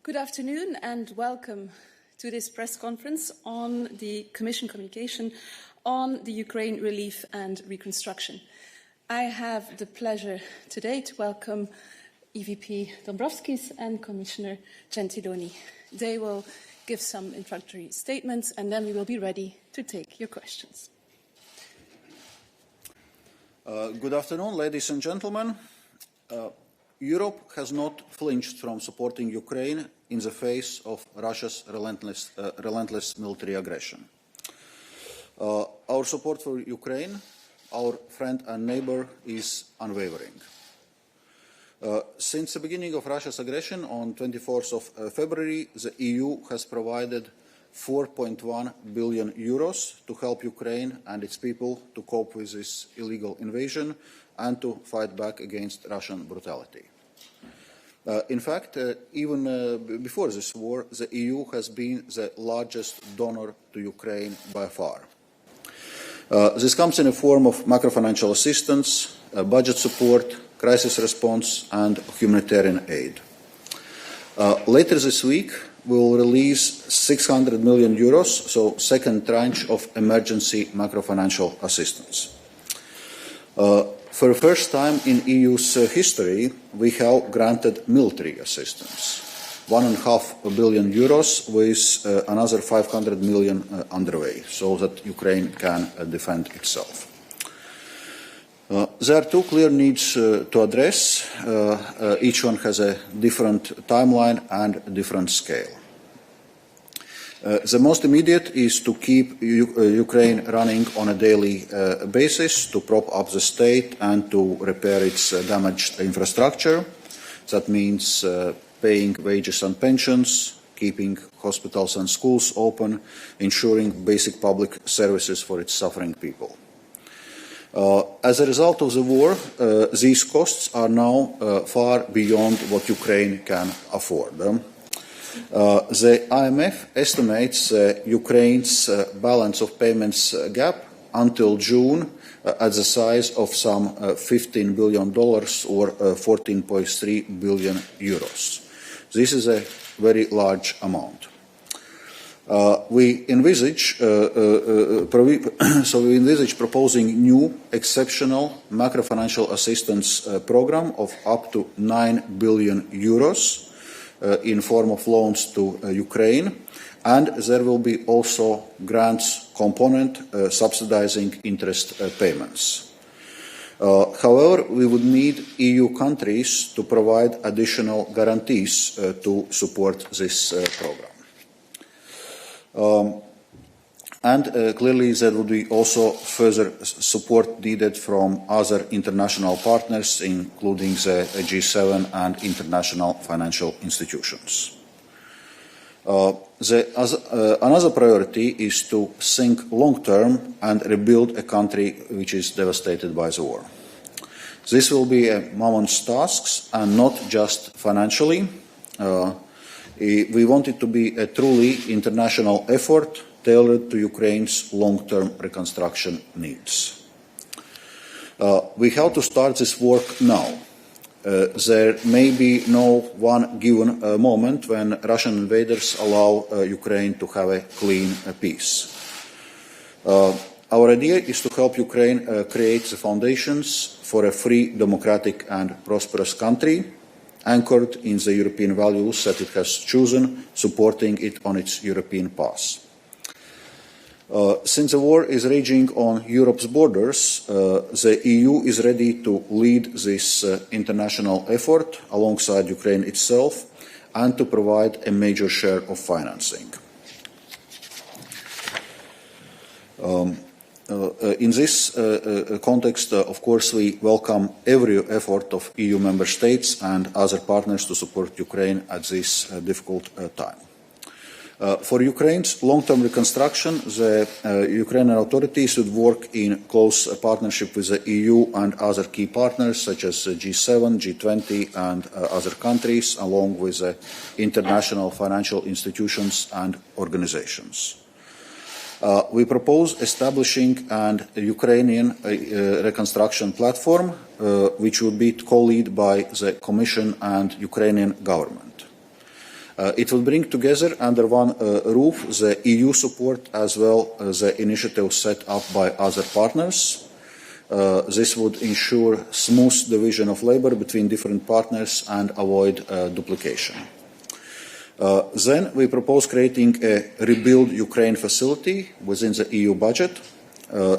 Good afternoon and welcome to this press conference on the Commission communication on the Ukraine relief and reconstruction. I have the pleasure today to welcome EVP Dombrovskis and Commissioner Gentiloni. They will give some introductory statements and then we will be ready to take your questions. Good afternoon, ladies and gentlemen. Europe has not flinched from supporting Ukraine in the face of Russia's relentless military aggression. Our support for Ukraine, our friend and neighbor, is unwavering. Since the beginning of Russia's aggression on 24th of February, the EU has provided 4.1 billion euros to help Ukraine and its people to cope with this illegal invasion and to fight back against Russian brutality. In fact, even before this war, the EU has been the largest donor to Ukraine by far. This comes in a form of macrofinancial assistance, budget support, crisis response and humanitarian aid. Later this week, we will release 600 million euros, so second tranche of emergency macrofinancial assistance. For the first time in EU's history, we have granted military assistance, 1.5 billion euros with another 500 million underway, so that Ukraine can defend itself. There are two clear needs to address. Each one has a different timeline and a different scale. The most immediate is to keep Ukraine running on a daily basis, to prop up the state and to repair its damaged infrastructure. That means paying wages and pensions, keeping hospitals and schools open, ensuring basic public services for its suffering people. As a result of the war, these costs are now far beyond what Ukraine can afford. The IMF estimates Ukraine's balance of payments gap until June at the size of some $15 billion or 14.3 billion euros. This is a very large amount. We envisage proposing new exceptional macrofinancial assistance program of up to 9 billion euros in form of loans to Ukraine, and there will be also grants component subsidizing interest payments. However, we would need EU countries to provide additional guarantees to support this program. Clearly there would be also further support needed from other international partners, including the G7 and international financial institutions. Another priority is to think long-term and rebuild a country which is devastated by the war. This will be a moment's task and not just financially. We want it to be a truly international effort tailored to Ukraine's long-term reconstruction needs. We have to start this work now. There may be no one given moment when Russian invaders allow Ukraine to have a clean peace. Our idea is to help Ukraine create the foundations for a free, democratic and prosperous country, anchored in the European values that it has chosen, supporting it on its European path. Since the war is raging on Europe's borders, the EU is ready to lead this international effort alongside Ukraine itself and to provide a major share of financing. In this context, of course, we welcome every effort of EU member states and other partners to support Ukraine at this difficult time. For Ukraine's long-term reconstruction, the Ukrainian authorities should work in close partnership with the EU and other key partners such as G7, G20 and other countries, along with the international financial institutions and organizations. We propose establishing an Ukrainian reconstruction platform, which would be co-led by the Commission and Ukrainian government. It will bring together under one roof the EU support as well as the initiatives set up by other partners. This would ensure smooth division of labour between different partners and avoid duplication. Then we propose creating a Rebuild Ukraine facility within the EU budget.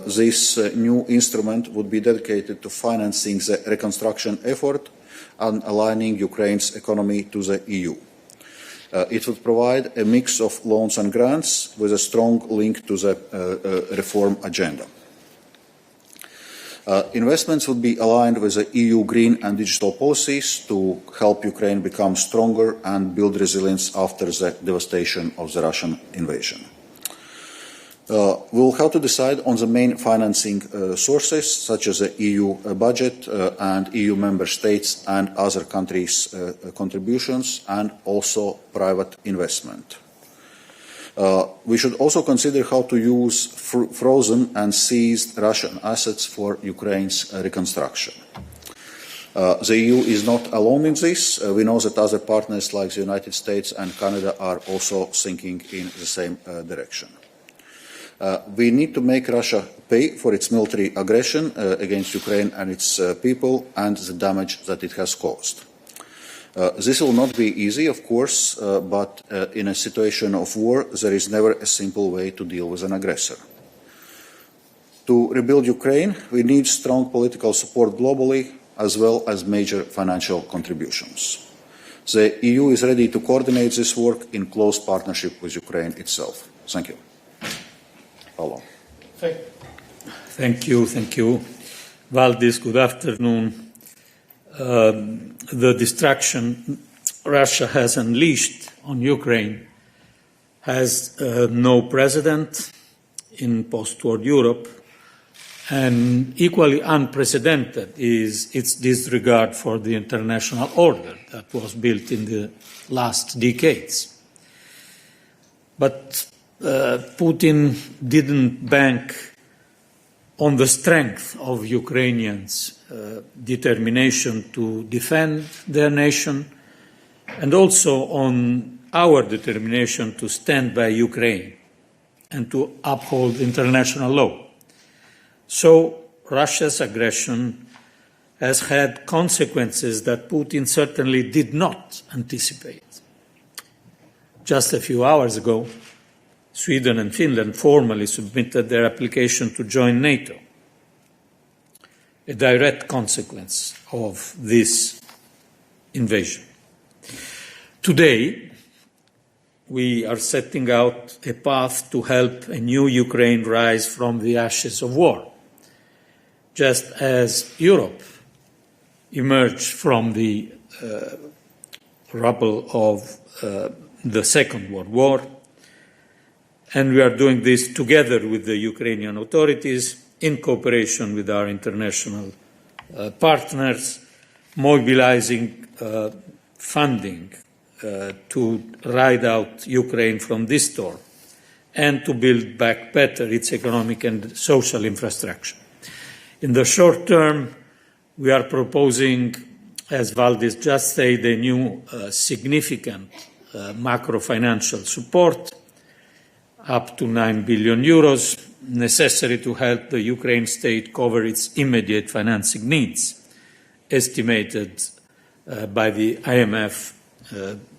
This new instrument would be dedicated to financing the reconstruction effort and aligning Ukraine's economy to the EU. It would provide a mix of loans and grants with a strong link to the reform agenda. Investments would be aligned with the EU green and digital policies to help Ukraine become stronger and build resilience after the devastation of the Russian invasion. We will have to decide on the main financing sources, such as the EU budget and EU member states and other countries' contributions, and also private investment. We should also consider how to use frozen and seized Russian assets for Ukraine's reconstruction. The EU is not alone in this. We know that other partners like the United States and Canada are also thinking in the same direction. We need to make Russia pay for its military aggression against Ukraine and its people and the damage that it has caused. This will not be easy, of course, but in a situation of war, there is never a simple way to deal with an aggressor. To rebuild Ukraine, we need strong political support globally, as well as major financial contributions. The EU is ready to coordinate this work in close partnership with Ukraine itself. Thank you. Paolo. Thank you. Valdis, good afternoon. The destruction Russia has unleashed on Ukraine has no precedent in post-war Europe, and equally unprecedented is its disregard for the international order that was built in the last decades. But Putin didn't bank on the strength of Ukrainians' determination to defend their nation, and also on our determination to stand by Ukraine and to uphold international law. So Russia's aggression has had consequences that Putin certainly did not anticipate. Just a few hours ago, Sweden and Finland formally submitted their application to join NATO, a direct consequence of this invasion. Today, we are setting out a path to help a new Ukraine rise from the ashes of war, just as Europe emerged from the rubble of the Second World War. And we are doing this together with the Ukrainian authorities in cooperation with our international partners, mobilizing funding to ride out Ukraine from this storm and to build back better its economic and social infrastructure. In the short term, we are proposing, as Valdis just said, a new significant macro-financial support up to 9 billion euros, necessary to help the Ukraine state cover its immediate financing needs, estimated by the IMF,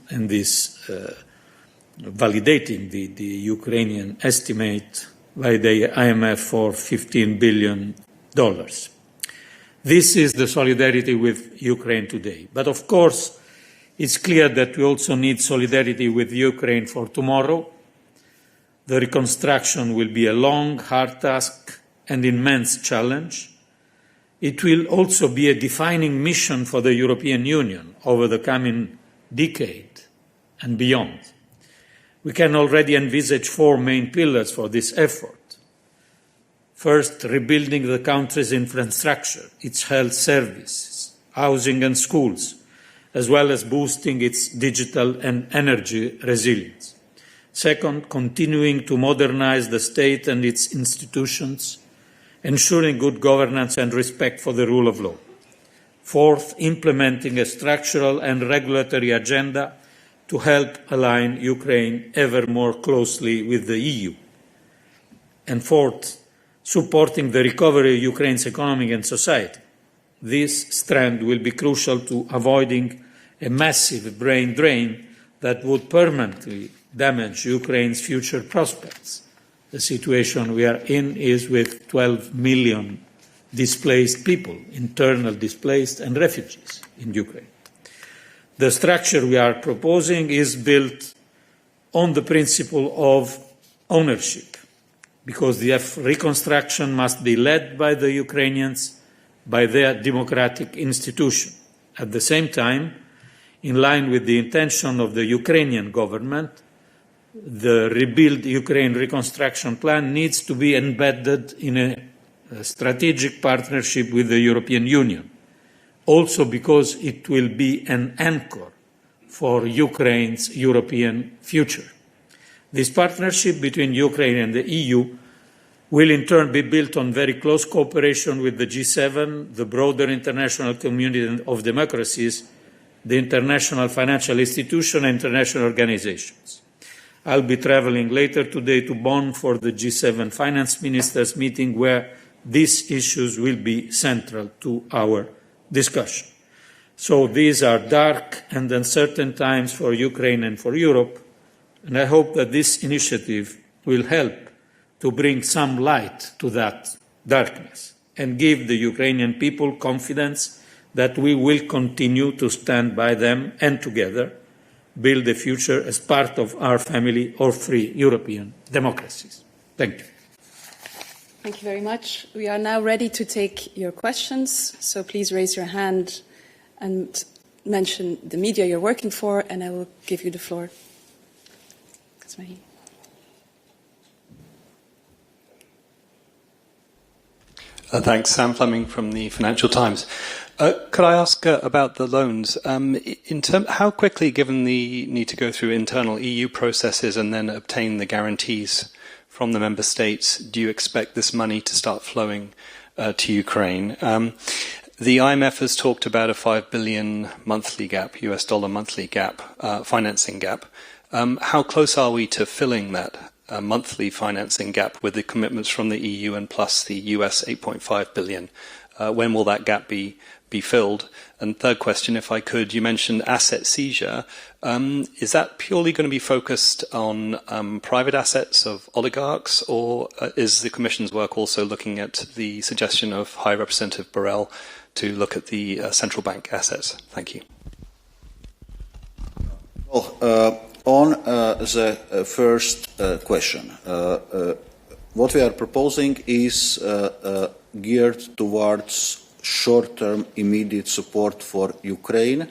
and this validating the Ukrainian estimate by the IMF for $15 billion. This is the solidarity with Ukraine today. But of course, it's clear that we also need solidarity with Ukraine for tomorrow. The reconstruction will be a long, hard task and immense challenge. It will also be a defining mission for the European Union over the coming decade and beyond. We can already envisage 4 main pillars for this effort. First, rebuilding the country's infrastructure, its health services, housing and schools, as well as boosting its digital and energy resilience. Second, continuing to modernize the state and its institutions, ensuring good governance and respect for the rule of law. Fourth, implementing a structural and regulatory agenda to help align Ukraine ever more closely with the EU. And fourth, supporting the recovery of Ukraine's economy and society. This strand will be crucial to avoiding a massive brain drain that would permanently damage Ukraine's future prospects. The situation we are in is with 12 million displaced people, internal displaced and refugees in Ukraine. The structure we are proposing is built on the principle of ownership, because the reconstruction must be led by the Ukrainians, by their democratic institution. At the same time, in line with the intention of the Ukrainian government, the Rebuild Ukraine reconstruction plan needs to be embedded in a strategic partnership with the European Union, also because it will be an anchor for Ukraine's European future. This partnership between Ukraine and the EU will in turn be built on very close cooperation with the G7, the broader international community of democracies, the international financial institutions and international organizations. I'll be traveling later today to Bonn for the G7 finance ministers meeting, where these issues will be central to our discussion. So these are dark and uncertain times for Ukraine and for Europe, and I hope that this initiative will help to bring some light to that darkness and give the Ukrainian people confidence that we will continue to stand by them and together build a future as part of our family of free European democracies. Thank you. Thank you very much. We are now ready to take your questions, so please raise your hand and mention the media you're working for, and I will give you the floor. Thanks. Sam Fleming from the Financial Times. Could I ask about the loans? How quickly, given the need to go through internal EU processes and then obtain the guarantees from the member states, do you expect this money to start flowing to Ukraine? The IMF has talked about a $5 billion monthly gap, US dollar monthly gap, financing gap. How close are we to filling that monthly financing gap with the commitments from the EU and plus the US 8.5 billion? When will that gap be filled? And third question, if I could, you mentioned asset seizure. Is that purely going to be focused on private assets of oligarchs, or is the Commission's work also looking at the suggestion of High Representative Borrell to look at the central bank assets? Thank you. Well, on the first question, what we are proposing is geared towards short-term immediate support for Ukraine.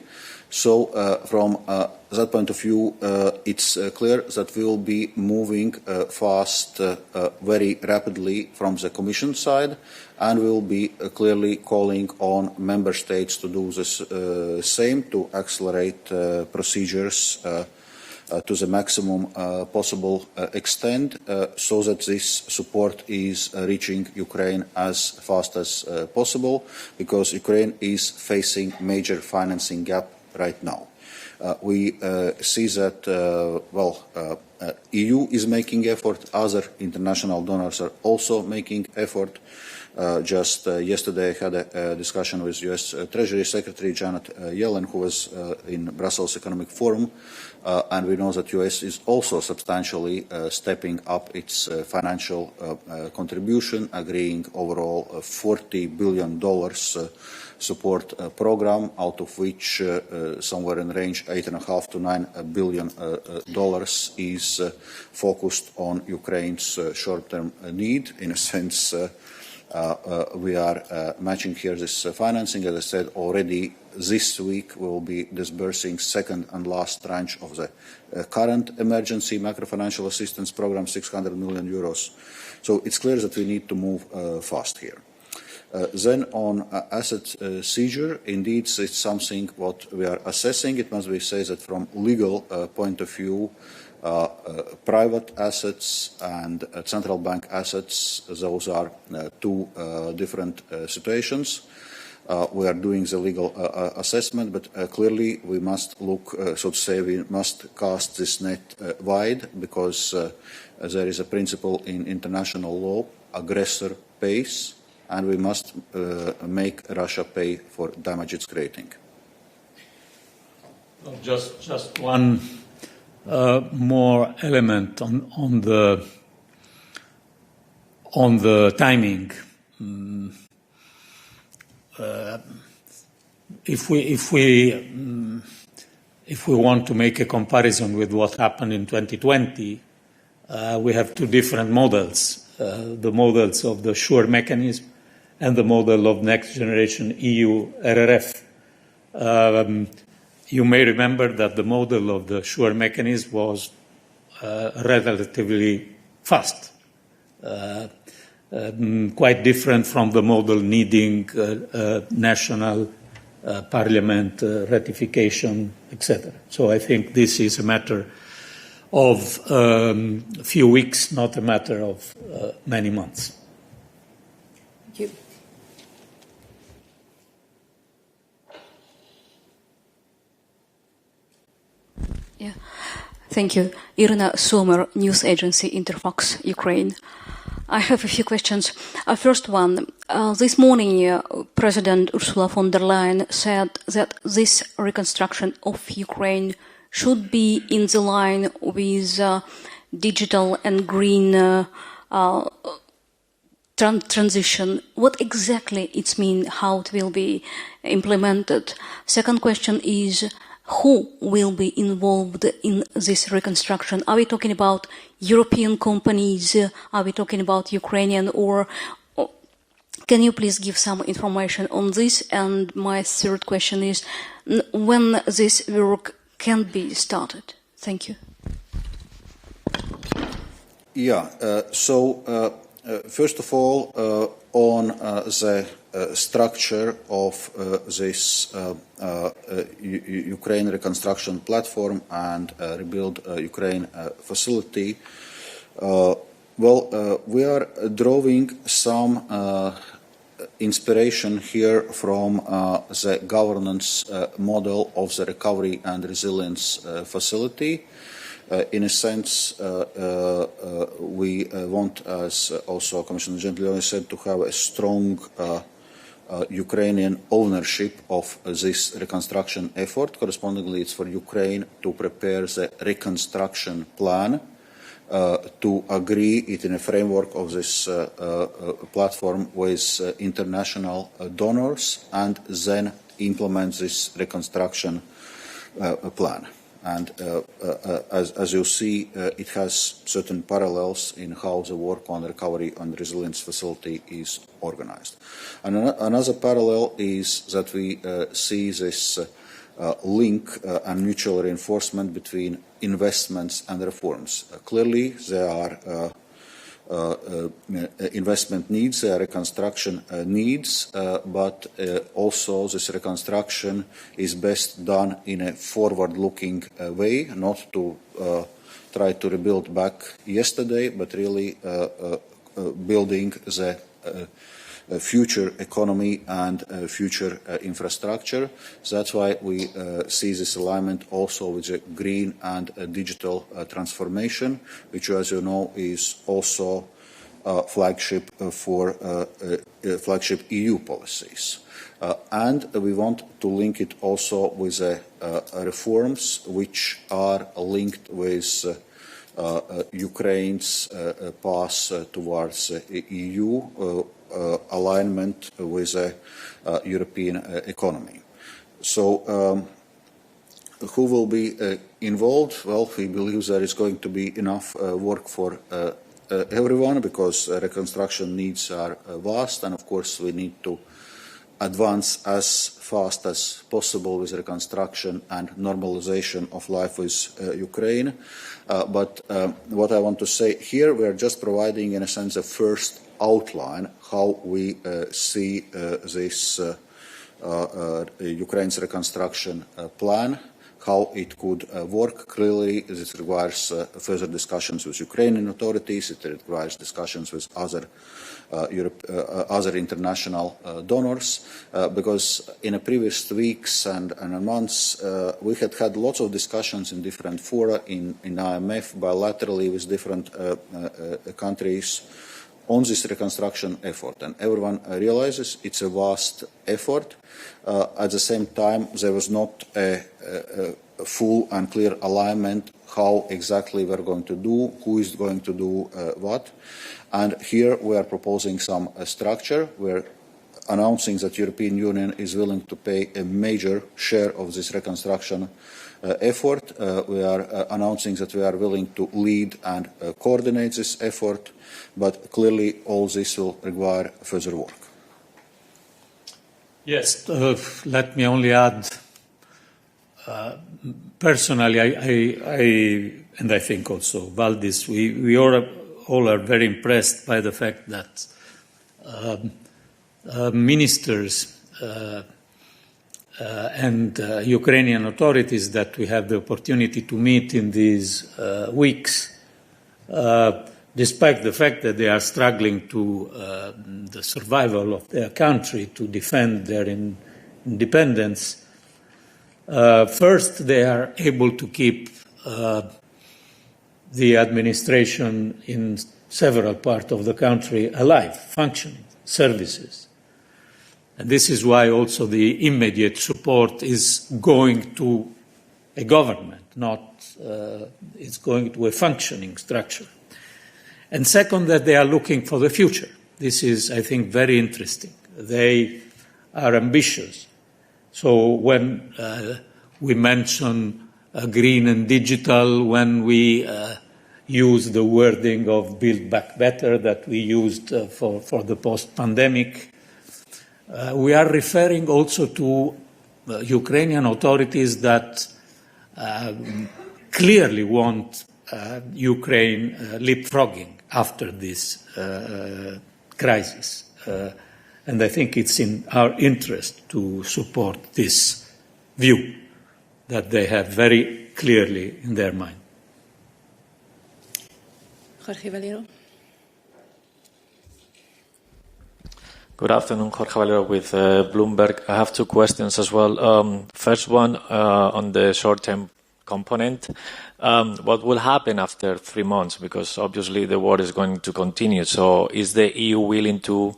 So from that point of view, it's clear that we will be moving fast, very rapidly from the Commission side, and we will be clearly calling on Member States to do the same, to accelerate procedures to the maximum possible extent, so that this support is reaching Ukraine as fast as possible, because Ukraine is facing major financing gap right now. We see that, EU is making effort, other international donors are also making effort. Just yesterday I had a discussion with US Treasury Secretary Janet Yellen, who was in Brussels Economic Forum, and we know that US is also substantially stepping up its financial contribution, agreeing overall $40 billion support program, out of which somewhere in the range $8.5 to $9 billion is focused on Ukraine's short-term need. In a sense, we are matching here this financing. As I said, already this week we will be disbursing second and last tranche of the current emergency macrofinancial assistance program, €600 million. So it's clear that we need to move fast here. Then on asset seizure, indeed it's something what we are assessing. It must be said that from legal point of view, private assets and central bank assets, those are two different situations. We are doing the legal assessment, but clearly we must look, so to say, we must cast this net wide, because there is a principle in international law: aggressor pays, and we must make Russia pay for damage it's creating. Just one more element on the timing. If we want to make a comparison with what happened in 2020, we have two different models: the models of the SURE mechanism and the model of next generation EU RRF. You may remember that the model of the SURE mechanism was relatively fast, quite different from the model needing national parliament ratification, etc. So I think this is a matter of a few weeks, not a matter of many months. Thank you. Yeah, thank you. Irina Sommer, news agency Interfax, Ukraine. I have a few questions. First one, this morning President Ursula von der Leyen said that this reconstruction of Ukraine should be in the line with digital and green transition. What exactly it means, how it will be implemented? Second question is, who will be involved in this reconstruction? Are we talking about European companies? Are we talking about Ukrainian? Or can you please give some information on this? And my third question is, when this work can be started? Thank you. Yeah, first of all, on the structure of this Ukraine reconstruction platform and Rebuild Ukraine facility, we are drawing some inspiration here from the governance model of the Recovery and Resilience Facility. In a sense, we want, as also Commissioner Gentiloni said, to have a strong Ukrainian ownership of this reconstruction effort. Correspondingly, it's for Ukraine to prepare the reconstruction plan, to agree it in a framework of this platform with international donors, and then implement this reconstruction plan. And as you see, it has certain parallels in how the work on Recovery and Resilience Facility is organized. And another parallel is that we see this link and mutual reinforcement between investments and reforms. Clearly, there are investment needs, there are reconstruction needs, but also this reconstruction is best done in a forward-looking way, not to try to rebuild back yesterday, but really building the future economy and future infrastructure. So that's why we see this alignment also with the green and digital transformation, which, as you know, is also flagship for flagship EU policies. And we want to link it also with reforms which are linked with Ukraine's path towards EU alignment with the European economy. So who will be involved? Well, we believe there is going to be enough work for everyone, because reconstruction needs are vast, and of course we need to advance as fast as possible with reconstruction and normalization of life with Ukraine. But what I want to say here, we are just providing, in a sense, a first outline how we see this Ukraine's reconstruction plan, how it could work. Clearly, this requires further discussions with Ukrainian authorities. It requires discussions with other international donors, because in the previous weeks and months we had lots of discussions in different fora, in IMF, bilaterally with different countries on this reconstruction effort, and everyone realizes it's a vast effort. At the same time, there was not a full and clear alignment how exactly we're going to do, who is going to do what. And here we are proposing some structure. We're announcing that the European Union is willing to pay a major share of this reconstruction effort. We are announcing that we are willing to lead and coordinate this effort, but clearly all this will require further work. Yes, let me only add, personally, I and I think also Valdis, we all are very impressed by the fact that ministers and Ukrainian authorities that we have the opportunity to meet in these weeks, despite the fact that they are struggling to the survival of their country, to defend their independence, first they are able to keep the administration in several parts of the country alive, functioning, services. And this is why also the immediate support is going to a government, not it's going to a functioning structure. And second, that they are looking for the future. This is, I think, very interesting. They are ambitious. So when we mention green and digital, when we use the wording of Build Back Better that we used for the post-pandemic, we are referring also to Ukrainian authorities that clearly want Ukraine leapfrogging after this crisis. And I think it's in our interest to support this view that they have very clearly in their mind. Jorge Valero. Good afternoon, Jorge Valero with Bloomberg. I have two questions as well. First one on the short-term component. What will happen after 3 months? Because obviously the war is going to continue. So is the EU willing to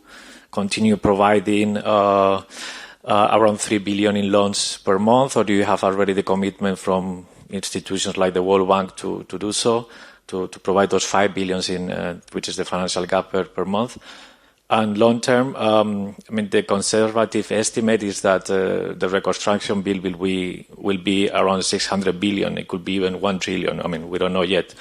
continue providing around 3 billion in loans per month, or do you have already the commitment from institutions like the World Bank to do so, to provide those 5 billion in, which is the financial gap per month? And long term, I mean, the conservative estimate is that the reconstruction bill will be around 600 billion. It could be even 1 trillion. I mean, we don't know yet.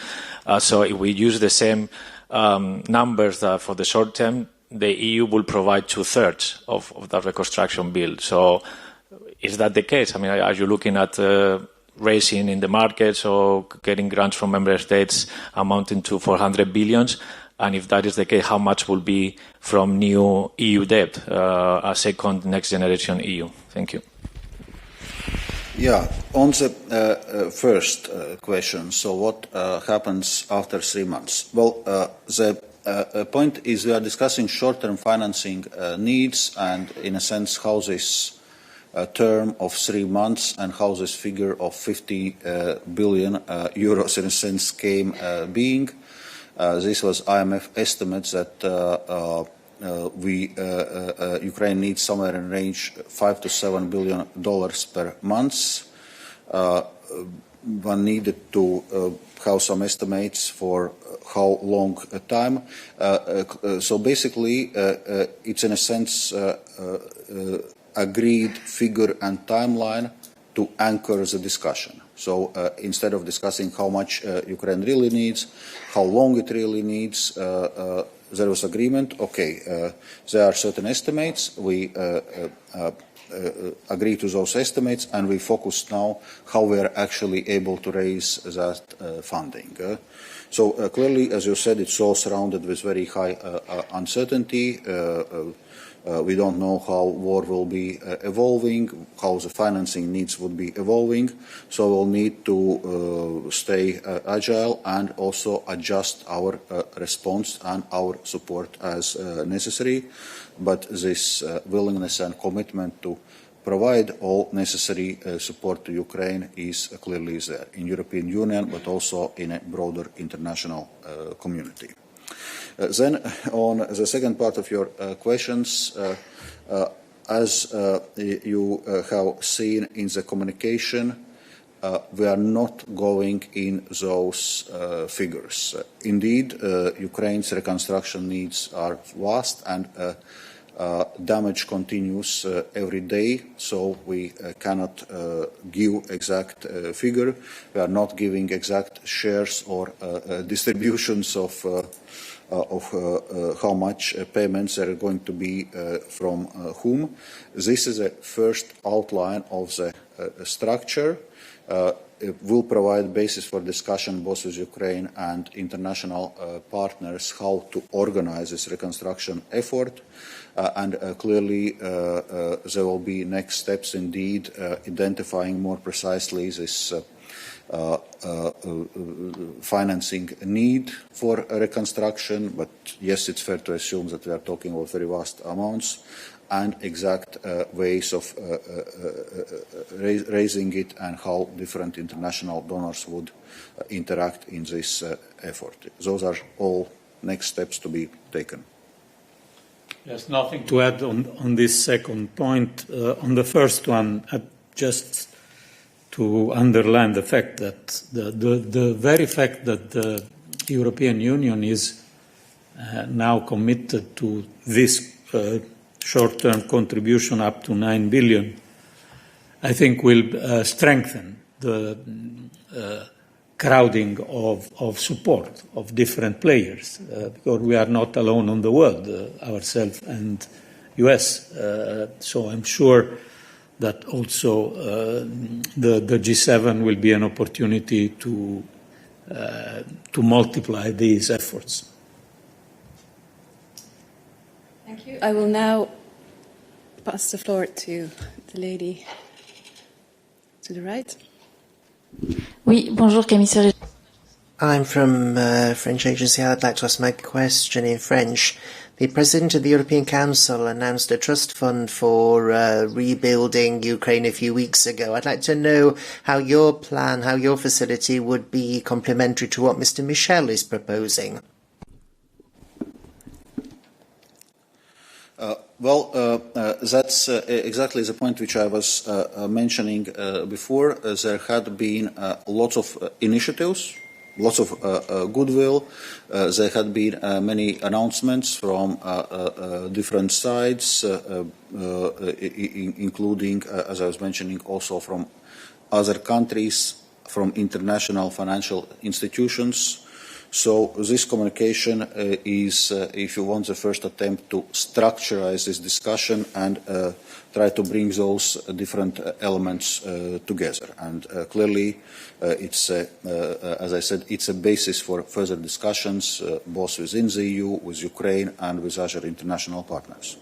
So if we use the same numbers for the short term, the EU will provide 2/3 of that reconstruction bill. So is that the case? I mean, are you looking at raising in the markets or getting grants from member states amounting to 400 billion? And if that is the case, how much will be from new EU debt, a second next generation EU? Thank you. Yeah, on the first question, so what happens after 3 months? Well, the point is we are discussing short-term financing needs and, in a sense, how this term of 3 months and how this figure of 50 billion euros, in a sense, came being. This was IMF estimates that Ukraine needs somewhere in range $5 to $7 billion per month. One needed to have some estimates for how long a time. So basically, it's in a sense agreed figure and timeline to anchor the discussion. So instead of discussing how much Ukraine really needs, how long it really needs, there was agreement. Okay, there are certain estimates. We agree to those estimates, and we focus now how we are actually able to raise that funding. So clearly, as you said, it's all surrounded with very high uncertainty. We don't know how war will be evolving, how the financing needs would be evolving, so we'll need to stay agile and also adjust our response and our support as necessary. But this willingness and commitment to provide all necessary support to Ukraine is clearly there in European Union, but also in a broader international community. Then, on the second part of your questions, as you have seen in the communication, we are not going in those figures. Indeed, Ukraine's reconstruction needs are vast and damage continues every day, so we cannot give exact figure. We are not giving exact shares or distributions of how much payments are going to be from whom. This is a first outline of the structure. It will provide basis for discussion both with Ukraine and international partners how to organize this reconstruction effort. And clearly there will be next steps indeed identifying more precisely this financing need for reconstruction, but yes, it's fair to assume that we are talking about very vast amounts and exact ways of raising it and how different international donors would interact in this effort. Those are all next steps to be taken. There's nothing to add on this second point. On the first one, just to underline the fact that the very fact that the European Union is now committed to this short-term contribution up to 9 billion, I think will strengthen the crowding of support of different players, because we are not alone on the world, ourselves and US. So I'm sure that also the G7 will be an opportunity to multiply these efforts. Thank you. I will now pass the floor to the lady to the right. Oui, bonjour Camille Serge. I'm from French agency. I'd like to ask my question in French. The President of the European Council announced a trust fund for rebuilding Ukraine a few weeks ago. I'd like to know how your plan, how your facility would be complementary to what Mr. Michel is proposing. That's exactly the point which I was mentioning before. There had been lots of initiatives, lots of goodwill. There had been many announcements from different sides, including, as I was mentioning, also from other countries, from international financial institutions. So this communication is, if you want, the first attempt to structurize this discussion and try to bring those different elements together. And clearly, it's, as I said, it's a basis for further discussions, both within the EU, with Ukraine, and with other international partners.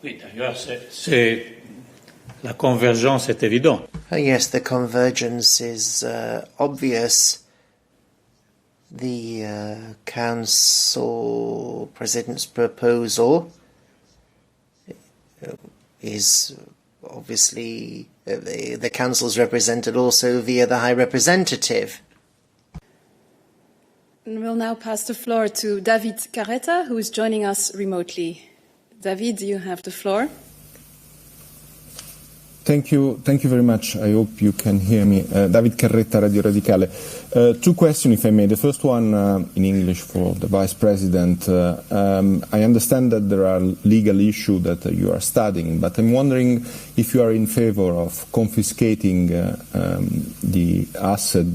Oui, d'ailleurs, la convergence est évidente. Yes, the convergence is obvious. The Council President's proposal is obviously the Council is represented also via the High Representative. And we'll now pass the floor to David Carretta, who is joining us remotely. David, you have the floor. Thank you very much. I hope you can hear me. David Carretta, Radio Radicale. Two questions, if I may. The first one in English for the Vice President. I understand that there are legal issues that you are studying, but I'm wondering if you are in favor of confiscating the asset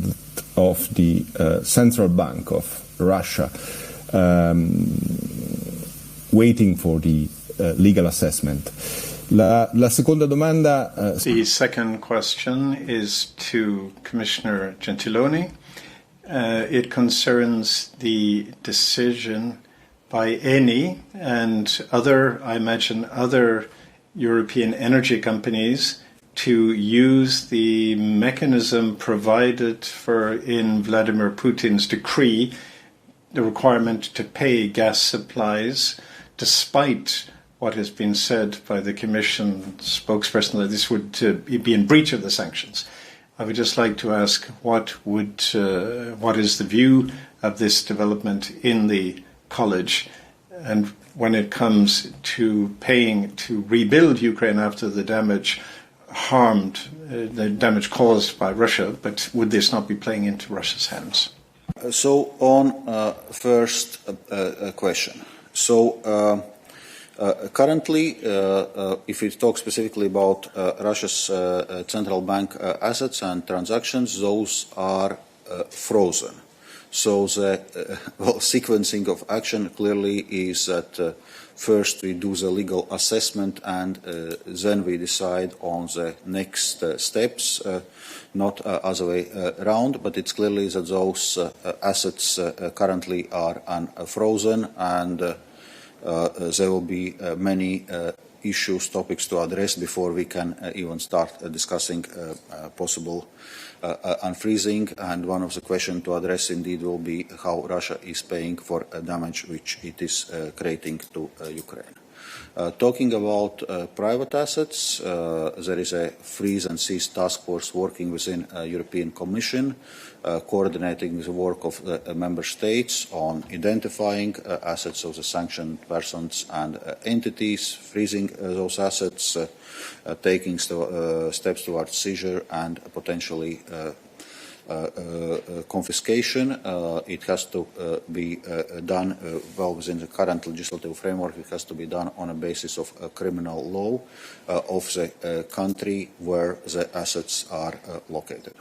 of the Central Bank of Russia, waiting for the legal assessment. La seconda domanda. The second question is to Commissioner Gentiloni. It concerns the decision by Eni and I imagine other European energy companies to use the mechanism provided for in Vladimir Putin's decree, the requirement to pay gas supplies, despite what has been said by the Commission spokesperson that this would be in breach of the sanctions. I would just like to ask what is the view of this development in the College, and when it comes to paying to rebuild Ukraine after the damage caused by Russia, but would this not be playing into Russia's hands? So on first question. So currently, if we talk specifically about Russia's central bank assets and transactions, those are frozen. So the sequencing of action clearly is that first we do the legal assessment and then we decide on the next steps, not other way around, but it's clearly that those assets currently are unfrozen, and there will be many issues, topics to address before we can even start discussing possible unfreezing. And one of the questions to address indeed will be how Russia is paying for damage which it is creating to Ukraine. Talking about private assets, there is a freeze and seize task force working within the European Commission, coordinating the work of the member states on identifying assets of the sanctioned persons and entities, freezing those assets, taking steps towards seizure and potentially confiscation. It has to be done well within the current legislative framework. It has to be done on a basis of criminal law of the country where the assets are located.